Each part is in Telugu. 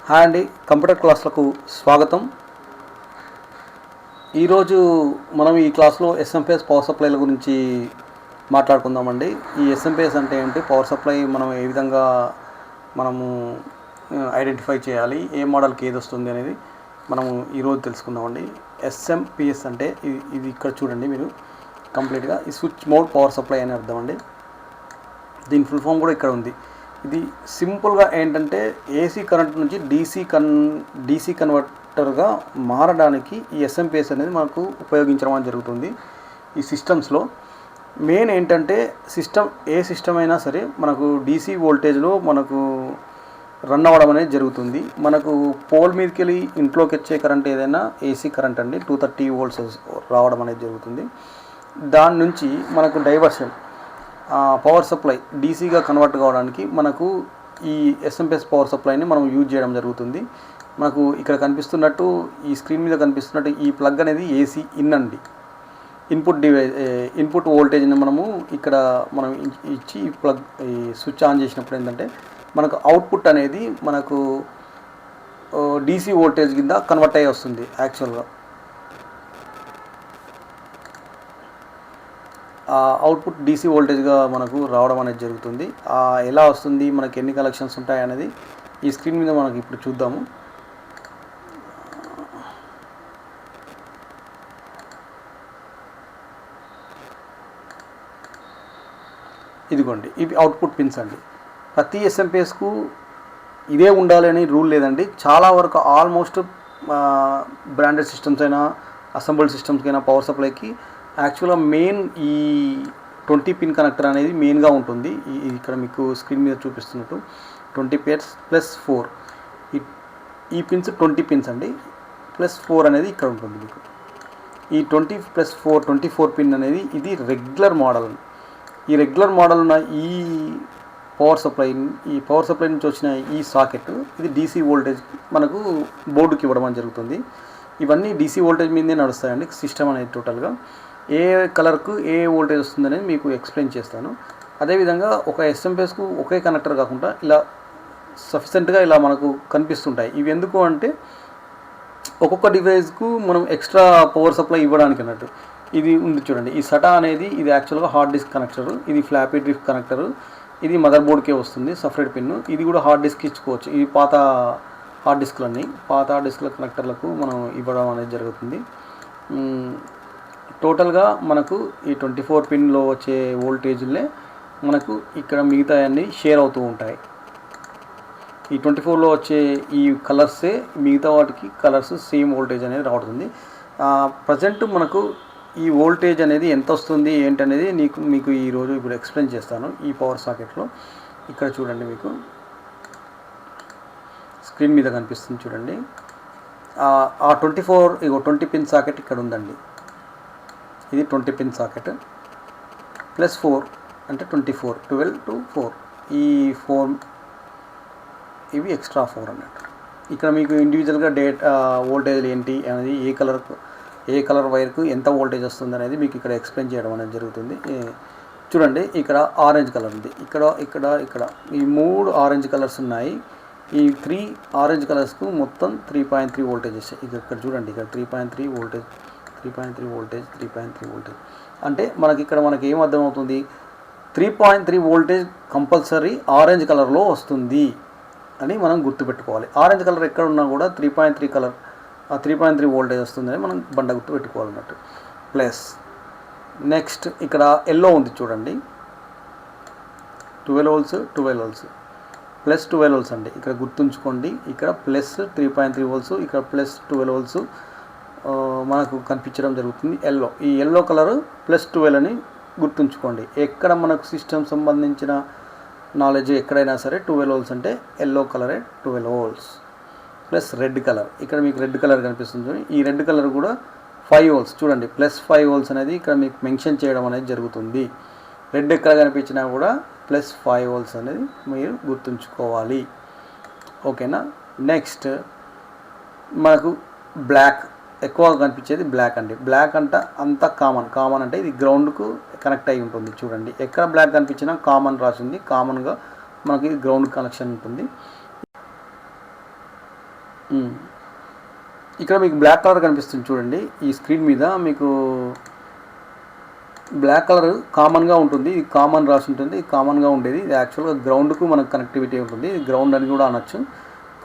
హాయ్ అండి, కంప్యూటర్ క్లాసులకు స్వాగతం. ఈరోజు మనం ఈ క్లాస్లో ఎస్ఎంపిఎస్ పవర్ సప్లైల గురించి మాట్లాడుకుందామండి. ఈ ఎస్ఎంపిఎస్ అంటే ఏంటి, పవర్ సప్లై మనం ఏ విధంగా మనము ఐడెంటిఫై చేయాలి, ఏ మోడల్కి ఏది వస్తుంది అనేది మనము ఈరోజు తెలుసుకుందామండి. ఎస్ఎంపిఎస్ అంటే ఇది ఇక్కడ చూడండి మీరు కంప్లీట్గా ఈ స్విచ్ మోడ్ పవర్ సప్లై అని అర్థం అండి. దీని ఫుల్ ఫామ్ కూడా ఇక్కడ ఉంది. ఇది సింపుల్గా ఏంటంటే ఏసీ కరెంట్ నుంచి డీసీ కన్వర్టర్గా మారడానికి ఈ ఎస్ఎంపిఎస్ అనేది మనకు ఉపయోగించడం జరుగుతుంది. ఈ సిస్టమ్స్లో మెయిన్ ఏంటంటే ఏ సిస్టమ్ అయినా సరే మనకు డీసీ వోల్టేజ్లో మనకు రన్ అవ్వడం అనేది జరుగుతుంది. మనకు పోల్ మీదకి వెళ్ళి ఇంట్లోకి వచ్చే కరెంట్ ఏదైనా ఏసీ కరెంట్ అండి 230 volts రావడం అనేది జరుగుతుంది. దాని నుంచి మనకు డైవర్షన్ పవర్ సప్లై డీసీగా కన్వర్ట్ కావడానికి మనకు ఈ ఎస్ఎంపిఎస్ పవర్ సప్లైని మనం యూజ్ చేయడం జరుగుతుంది. మనకు ఇక్కడ కనిపిస్తున్నట్టు ఈ స్క్రీన్ మీద కనిపిస్తున్నట్టు ఈ ప్లగ్ అనేది ఏసీ ఇన్ అండి. ఇన్పుట్ వోల్టేజ్ని మనము ఇక్కడ మనం ఇచ్చి ఈ స్విచ్ ఆన్ చేసినప్పుడు ఏంటంటే మనకు అవుట్పుట్ అనేది మనకు డీసీ వోల్టేజ్ కింద కన్వర్ట్ అయ్యి వస్తుంది. యాక్చువల్గా అవుట్పుట్ డీసీ వోల్టేజ్గా మనకు రావడం అనేది జరుగుతుంది. ఎలా వస్తుంది, మనకి ఎన్ని కనెక్షన్స్ ఉంటాయి అనేది ఈ స్క్రీన్ మీద మనకి ఇప్పుడు చూద్దాము. ఇదిగోండి, ఇవి అవుట్పుట్ పిన్స్ అండి. ప్రతి ఎస్ఎంపిఎస్కు ఇదే ఉండాలని రూల్ లేదండి. చాలా వరకు ఆల్మోస్ట్ బ్రాండెడ్ సిస్టమ్స్ అయినా అసెంబుల్డ్ సిస్టమ్స్కి అయినా పవర్ సప్లైకి యాక్చువల్గా మెయిన్ ఈ 20 పిన్ కనెక్టర్ అనేది మెయిన్గా ఉంటుంది. ఇక్కడ మీకు స్క్రీన్ మీద చూపిస్తున్నట్టు 20 pairs +4 ఈ పిన్స్ 20 పిన్స్ అండి. +4 అనేది ఇక్కడ ఉంటుంది మీకు. ఈ 20 + 4 24 పిన్ అనేది ఇది రెగ్యులర్ మోడల్. ఈ రెగ్యులర్ మోడల్ ఉన్న ఈ పవర్ సప్లై నుంచి వచ్చిన ఈ సాకెట్ ఇది డీసీ వోల్టేజ్ మనకు బోర్డుకి ఇవ్వడం అని జరుగుతుంది. ఇవన్నీ డీసీ వోల్టేజ్ మీదే నడుస్తాయండి సిస్టమ్ అనేది. టోటల్గా ఏ కలర్కు ఏ వోల్టేజ్ వస్తుందనేది మీకు ఎక్స్ప్లెయిన్ చేస్తాను. అదేవిధంగా ఒక ఎస్ఎంపిఎస్కు ఒకే కనెక్టర్ కాకుండా ఇలా సఫిషియెంట్గా ఇలా మనకు కనిపిస్తుంటాయి. ఇవి ఎందుకు అంటే ఒక్కొక్క డివైస్కు మనం ఎక్స్ట్రా పవర్ సప్లై ఇవ్వడానికి అన్నట్టు. ఇది ఉంది చూడండి, ఈ సటా అనేది ఇది యాక్చువల్గా హార్డ్ డిస్క్ కనెక్టర్, ఇది ఫ్లాపీ డ్రిఫ్ట్ కనెక్టర్, ఇది మదర్ బోర్డ్కే వస్తుంది సపరేట్ పిన్. ఇది కూడా హార్డ్ డిస్క్ ఇచ్చుకోవచ్చు. ఈ పాత హార్డ్ డిస్క్ల కనెక్టర్లకు మనం ఇవ్వడం అనేది జరుగుతుంది. టోటల్గా మనకు ఈ 24 పిన్లో వచ్చే వోల్టేజ్లే మనకు ఇక్కడ మిగతా అన్నీ షేర్ అవుతూ ఉంటాయి. ఈ 24లో వచ్చే ఈ కలర్సే మిగతా వాటికి కలర్స్ సేమ్ వోల్టేజ్ అనేది రావడుతుంది. ప్రజెంట్ మనకు ఈ వోల్టేజ్ అనేది ఎంత వస్తుంది ఏంటనేది మీకు ఈరోజు ఇప్పుడు ఎక్స్ప్లెయిన్ చేస్తాను. ఈ పవర్ సాకెట్లో ఇక్కడ చూడండి, మీకు స్క్రీన్ మీద కనిపిస్తుంది చూడండి. 20 పిన్ సాకెట్ ఇక్కడ ఉందండి. ఇది 20 పిన్ సాకెట్ +4 అంటే 24, 12 to 4 ఈ 4 ఇవి ఎక్స్ట్రా 4 అన్నట్టు. ఇక్కడ మీకు ఇండివిజువల్గా వోల్టేజ్ ఏంటి అనేది ఏ కలర్ వైర్కు ఎంత వోల్టేజ్ వస్తుంది అనేది మీకు ఇక్కడ ఎక్స్ప్లెయిన్ చేయడం అనేది జరుగుతుంది. చూడండి, ఇక్కడ ఆరెంజ్ కలర్ ఉంది, ఇక్కడ ఈ 3 ఆరెంజ్ కలర్స్ ఉన్నాయి. ఈ 3 ఆరెంజ్ కలర్స్కు మొత్తం 3.3 వోల్టేజ్ వస్తాయి. ఇక్కడ చూడండి, ఇక్కడ 3.3 వోల్టేజ్ 3.3 వోల్టేజ్ అంటే మనకి ఏం అర్థమవుతుంది, 3.3 వోల్టేజ్ కంపల్సరీ ఆరెంజ్ కలర్లో వస్తుంది అని మనం గుర్తుపెట్టుకోవాలి. ఆరెంజ్ కలర్ ఎక్కడ ఉన్నా కూడా 3.3 వోల్టేజ్ వస్తుందని మనం గుర్తుపెట్టుకోవాలన్నట్టు. ప్లస్ నెక్స్ట్ ఇక్కడ ఎల్లో ఉంది చూడండి, 12 volts +12 volts అండి. ఇక్కడ గుర్తుంచుకోండి, ఇక్కడ +3.3 volts, ఇక్కడ +12 volts మనకు కనిపించడం జరుగుతుంది. ఈ ఎల్లో కలర్ +12 అని గుర్తుంచుకోండి. ఎక్కడ మనకు సిస్టమ్ సంబంధించిన నాలెడ్జ్ ఎక్కడైనా సరే 12 volts అంటే ఎల్లో కలరే 12 volts. ప్లస్ రెడ్ కలర్, ఇక్కడ మీకు రెడ్ కలర్ కనిపిస్తుంది. ఈ రెడ్ కలర్ కూడా 5 volts చూడండి, +5 volts అనేది ఇక్కడ మీకు మెన్షన్ చేయడం అనేది జరుగుతుంది. రెడ్ ఎక్కడ కనిపించినా కూడా +5 volts అనేది మీరు గుర్తుంచుకోవాలి. ఓకేనా. నెక్స్ట్ మనకు బ్లాక్ ఎక్కువగా కనిపించేది బ్లాక్ అండి. బ్లాక్ అంతా కామన్ అంటే ఇది గ్రౌండ్కు కనెక్ట్ అయి ఉంటుంది. చూడండి, ఎక్కడ బ్లాక్ కనిపించినా కామన్ రాసింది, కామన్గా మనకి గ్రౌండ్ కనెక్షన్ ఉంటుంది. ఇక్కడ మీకు బ్లాక్ కలర్ కనిపిస్తుంది చూడండి. ఈ స్క్రీన్ మీద మీకు బ్లాక్ కలర్ కామన్గా ఉంటుంది. ఇది కామన్ రాసి ఉంటుంది. ఇది కామన్గా ఉండేది. ఇది యాక్చువల్గా గ్రౌండ్కు మనకు కనెక్టివిటీ ఉంటుంది. ఇది గ్రౌండ్ అని కూడా అనొచ్చు.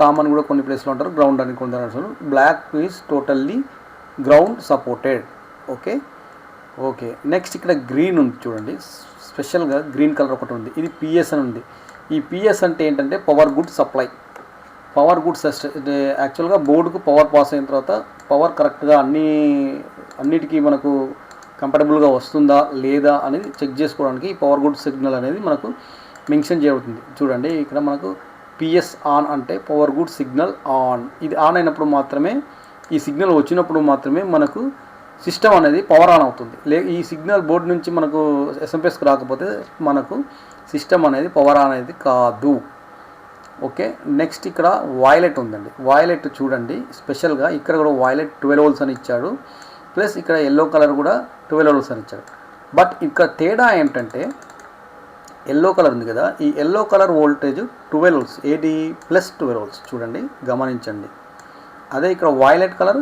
కామన్ కూడా కొన్ని ప్లేస్లో ఉంటారు, గ్రౌండ్ అని కొందరు అనొచ్చు. Black is totally ground supported. Okay next ఇక్కడ గ్రీన్ ఉంది చూడండి. స్పెషల్గా గ్రీన్ కలర్ ఒకటి ఉంది. ఇది పిఎస్ అని ఉంది. ఈ పిఎస్ అంటే ఏంటంటే power good supply. Power goods యాక్చువల్గా బోర్డుకు పవర్ పాస్ అయిన తర్వాత పవర్ కరెక్ట్గా అన్నిటికీ మనకు కంఫర్టబుల్గా వస్తుందా లేదా అనేది చెక్ చేసుకోవడానికి ఈ పవర్ గుడ్ సిగ్నల్ అనేది మనకు మెన్షన్ చేయబడుతుంది. చూడండి ఇక్కడ మనకు పిఎస్ ఆన్ అంటే పవర్ గుడ్ సిగ్నల్ ఆన్. ఇది ఆన్ అయినప్పుడు మాత్రమే, ఈ సిగ్నల్ వచ్చినప్పుడు మాత్రమే మనకు సిస్టమ్ అనేది పవర్ ఆన్ అవుతుంది. ఈ సిగ్నల్ బోర్డు నుంచి మనకు ఎస్ఎంపిఎస్కి రాకపోతే మనకు సిస్టమ్ అనేది పవర్ ఆన్ అనేది కాదు. ఓకే నెక్స్ట్ ఇక్కడ వాయిలెట్ ఉందండి. వాయిలెట్ చూడండి స్పెషల్గా ఇక్కడ కూడా వాయిలెట్ 12 volts అని ఇచ్చాడు. ప్లస్ ఇక్కడ ఎల్లో కలర్ కూడా 12 volts అని ఇచ్చాడు. బట్ ఇక్కడ తేడా ఏంటంటే ఎల్లో కలర్ ఉంది కదా, ఈ ఎల్లో కలర్ వోల్టేజ్ 12 volts, ఏది ప్లస్ 12 volts చూడండి, గమనించండి. అదే ఇక్కడ వాయిలెట్ కలర్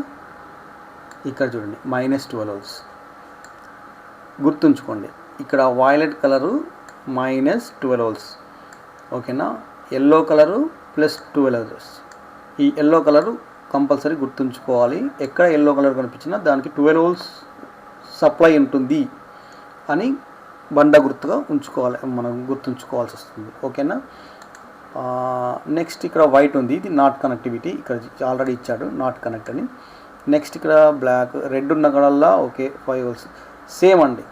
ఇక్కడ చూడండి -12 volts. గుర్తుంచుకోండి ఇక్కడ వాయిలెట్ కలరు -12 volts. ఓకేనా, ఎల్లో కలరు +12 volts. ఈ ఎల్లో కలరు కంపల్సరీ గుర్తుంచుకోవాలి. ఎక్కడ ఎల్లో కలర్ కనిపించినా దానికి 12 volts సప్లై ఉంటుంది అని బండ గుర్తుగా ఉంచుకోవాలి, మనం గుర్తుంచుకోవాల్సి వస్తుంది. ఓకేనా, నెక్స్ట్ ఇక్కడ వైట్ ఉంది. ఇది నాట్ కనెక్టివిటీ. ఇక్కడ ఆల్రెడీ ఇచ్చాడు నాట్ కనెక్ట్ అని. నెక్స్ట్ ఇక్కడ బ్లాక్, రెడ్ ఉన్న కడల్లా 5 volts సేమ్ అండి.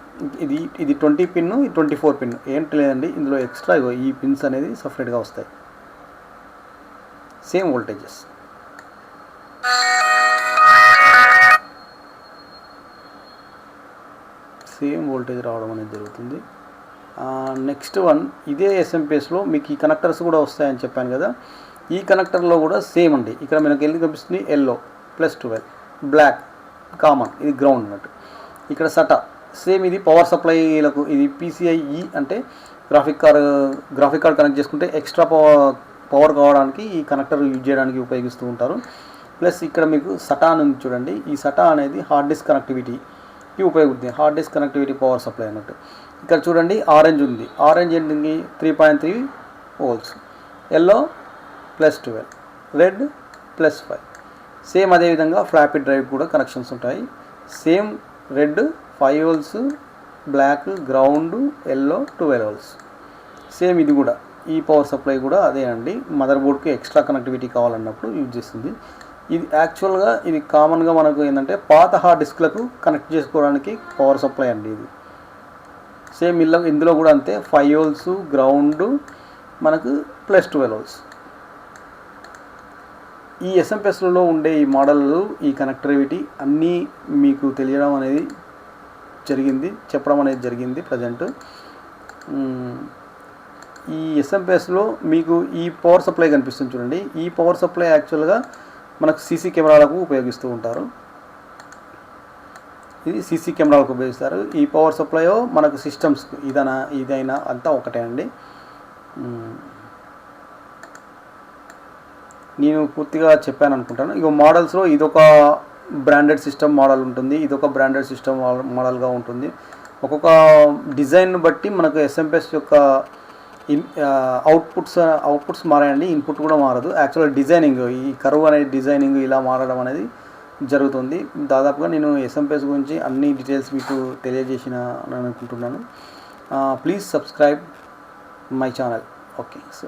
ఇది 20 పిన్, ఇది 24 పిన్. ఏంటి లేదండి ఇందులో ఎక్స్ట్రా ఈ పిన్స్ అనేది సపరేట్గా వస్తాయి. Same voltages. సేమ్ వోల్టేజ్ రావడం అనేది జరుగుతుంది. నెక్స్ట్ వన్, ఇదే ఎస్ఎంపిఎస్లో మీకు ఈ కనెక్టర్స్ కూడా వస్తాయని చెప్పాను కదా. ఈ కనెక్టర్లో కూడా సేమ్ అండి. ఇక్కడ మనకు ఎందుకు కనిపిస్తుంది ఎల్లో +12, బ్లాక్ కామన్, ఇది గ్రౌండ్ అన్నట్టు. ఇక్కడ సటా సేమ్, ఇది పవర్ సప్లైలకు. ఇది PCIe అంటే గ్రాఫిక్ కార్డ్ కనెక్ట్ చేసుకుంటే ఎక్స్ట్రా పవర్ కావడానికి ఈ కనెక్టర్ యూజ్ చేయడానికి ఉపయోగిస్తూ ఉంటారు. ప్లస్ ఇక్కడ మీకు సటా ఉంది చూడండి. ఈ సటా అనేది హార్డ్ డిస్క్ కనెక్టివిటీకి ఉపయోగిస్తుంది. Hard disk connectivity power supply అన్నట్టు. ఇక్కడ చూడండి ఆరెంజ్ ఉంది. ఆరెంజ్ ఏంటి 3.3 volts, ఎల్లో +12, రెడ్ +5. సేమ్ అదేవిధంగా ఫ్లాపీ డ్రైవ్ కూడా కనెక్షన్స్ ఉంటాయి. Same red 5 volts, block ground, yellow 12 volts. Same ఇది కూడా ఈ పవర్ సప్లై కూడా అదే అండి. మదర్ బోర్డ్కి ఎక్స్ట్రా కనెక్టివిటీ కావాలన్నప్పుడు యూజ్ చేస్తుంది. ఇది యాక్చువల్గా ఇది కామన్గా మనకు ఏంటంటే పాత హార్డ్ డిస్క్లకు కనెక్ట్ చేసుకోవడానికి పవర్ సప్లై అండి ఇది. సేమ్ ఇందులో కూడా అంతే 5 volts గ్రౌండ్, మనకు +12 volts. ఈ ఎస్ఎంపిఎస్లలో ఉండే ఈ మోడళ్ళు, ఈ కనెక్టివిటీ అన్నీ మీకు తెలియడం అనేది చెప్పడం అనేది జరిగింది ప్రజెంట్. ఈ ఎస్ఎంపిఎస్లో మీకు ఈ పవర్ సప్లై కనిపిస్తుంది చూడండి. ఈ పవర్ సప్లై యాక్చువల్గా మనకు సీసీ కెమెరాలకు ఉపయోగిస్తూ ఉంటారు. ఇది సీసీ కెమెరాలకు ఉపయోగిస్తారు. ఈ పవర్ సప్లై మనకు సిస్టమ్స్కు ఇదైనా అంతా ఒకటే అండి. నేను పూర్తిగా చెప్పాను అనుకుంటాను. ఇక మోడల్స్లో ఇదొక బ్రాండెడ్ సిస్టమ్ మోడల్ ఉంటుంది, ఇదొక బ్రాండెడ్ సిస్టమ్ మోడల్గా ఉంటుంది. ఒక్కొక్క డిజైన్ బట్టి మనకు ఎస్ఎంపిఎస్ యొక్క అవుట్పుట్స్ మారాయండి, ఇన్పుట్ కూడా మారదు. యాక్చువల్గా డిజైనింగ్, ఈ కర్వ్ అనేది డిజైనింగ్ ఇలా మారడం అనేది జరుగుతుంది. దాదాపుగా నేను ఎస్ఎంపిఎస్ గురించి అన్ని డీటెయిల్స్ మీకు తెలియజేసిన అనుకుంటున్నాను. Please subscribe my channel. Okay, so